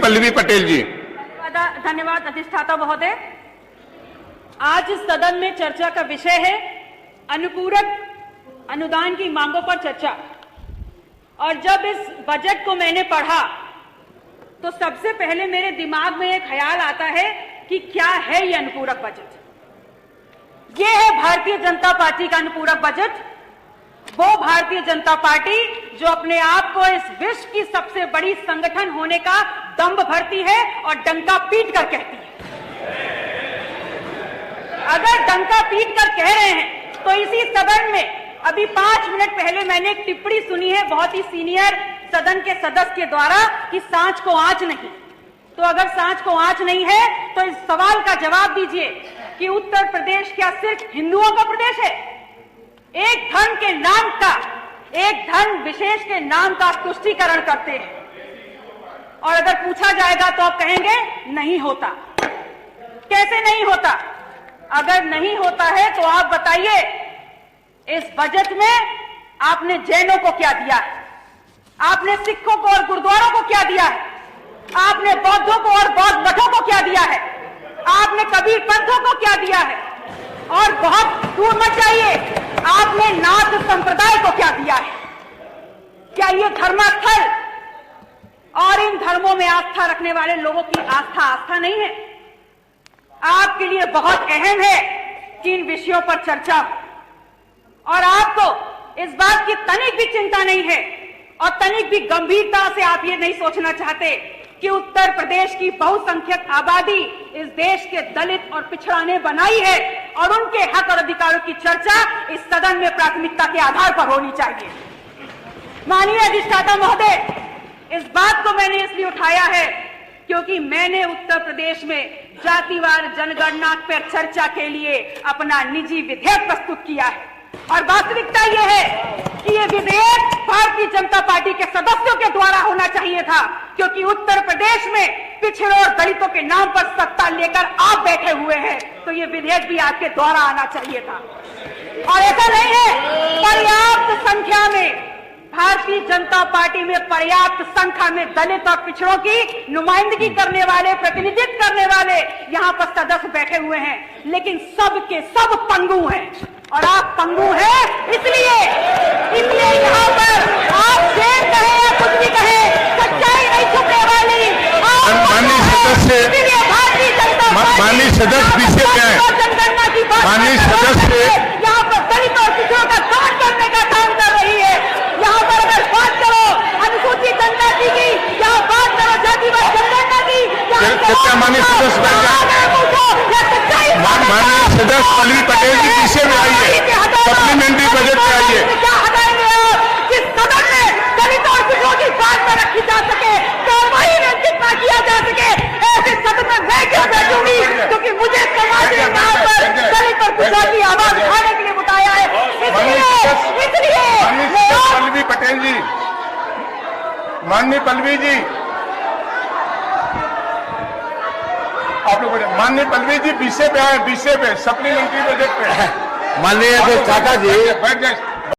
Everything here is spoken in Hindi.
पल्लवी पटेल जी। धन्यवाद अधिष्ठाता महोदय। आज इस सदन में चर्चा का विषय है अनुपूरक अनुदान की मांगों पर चर्चा। और जब इस बजट को मैंने पढ़ा तो सबसे पहले मेरे दिमाग में एक ख्याल आता है कि क्या है ये अनुपूरक बजट। ये है भारतीय जनता पार्टी का अनुपूरक बजट। वो भारतीय जनता पार्टी जो अपने आप को इस विश्व की सबसे बड़ी संगठन होने का दंभ भरती है और डंका पीट कर कहती है। अगर डंका पीट कर कह रहे हैं तो इसी सदन में अभी 5 मिनट पहले मैंने एक टिप्पणी सुनी है बहुत ही सीनियर सदन के सदस्य के द्वारा कि सांच को आंच नहीं। तो अगर सांच को आंच नहीं है तो इस सवाल का जवाब दीजिए कि उत्तर प्रदेश क्या सिर्फ हिंदुओं का प्रदेश है? एक धर्म के नाम का, एक धर्म विशेष के नाम का तुष्टीकरण करते हैं और अगर पूछा जाएगा तो आप कहेंगे नहीं होता। कैसे नहीं होता? अगर नहीं होता है तो आप बताइए इस बजट में आपने जैनों को क्या दिया है? आपने सिखों को और गुरुद्वारों को क्या दिया है? आपने बौद्धों को और बौद्ध मठों को क्या दिया है? आपने कबीर पंथों को क्या दिया है? और बहुत दूर मत जाइए, आपने नाथ संप्रदाय को क्या दिया है? क्या ये धर्मास्थल और इन धर्मों में आस्था रखने वाले लोगों की आस्था नहीं है? आपके लिए बहुत अहम है कि इन विषयों पर चर्चा हो और आपको इस बात की तनिक भी चिंता नहीं है और तनिक भी गंभीरता से आप ये नहीं सोचना चाहते कि उत्तर प्रदेश की बहुसंख्यक आबादी इस देश के दलित और पिछड़ा ने बनाई है और उनके हक और अधिकारों की चर्चा इस सदन में प्राथमिकता के आधार पर होनी चाहिए। माननीय अधिष्ठाता महोदय, इस बात को मैंने इसलिए उठाया है क्योंकि मैंने उत्तर प्रदेश में जातिवार जनगणना पर चर्चा के लिए अपना निजी विधेयक प्रस्तुत किया है और वास्तविकता यह है कि यह विधेयक भारतीय जनता पार्टी के सदस्यों के द्वारा होना चाहिए था क्योंकि उत्तर प्रदेश में पिछड़ों और दलितों के नाम पर सत्ता लेकर आप बैठे हुए हैं तो यह विधेयक भी आपके द्वारा आना चाहिए था। और ऐसा नहीं है, पर्याप्त संख्या में भारतीय जनता पार्टी में पर्याप्त संख्या में दलित और पिछड़ों की नुमाइंदगी करने वाले, प्रतिनिधित्व करने वाले यहाँ पर सदस्य बैठे हुए हैं, लेकिन सब के सब पंगु हैं और आप पंगु हैं इसलिए यहाँ पर आप शेर कहे या कुछ भी कहे, सच्चाई नहीं छुपने वाली। माननीय सदस्य, माननीय सदस्य पीछे क्या है? माननीय सदस्य यहाँ पर दलित और पिछड़ों का दमन करने का काम कर रही है। यहाँ पर अगर बात करो अनुसूचित जनजाति की, यहाँ बात करो जातिवाद जनगणना की, माननीय सदस्य माननीय सदस्य पल्लवी पटेल जी पीछे में आइए, सप्लीमेंट्री बजट में आइए। क्या हटाएंगे आप? जिस सदन में दलित और पिछड़ों की बात न रखी जा सके, कार्रवाई में जितना किया जा सके, ऐसे सदन में मैं क्यों बैठूंगी? क्योंकि मुझे समाज ने यहाँ पर दलित और पिछड़ों की आवाज उठाने के लिए बताया है। इसलिए पल्लवी पटेल जी, माननीय पल्लवी जी, आप लोग माननीय पल्लवी जी पीछे पे आए, पीछे पे सप्लीमेंट्री बजट पे। माननीय अधिष्ठाता जी, बैठ जाए।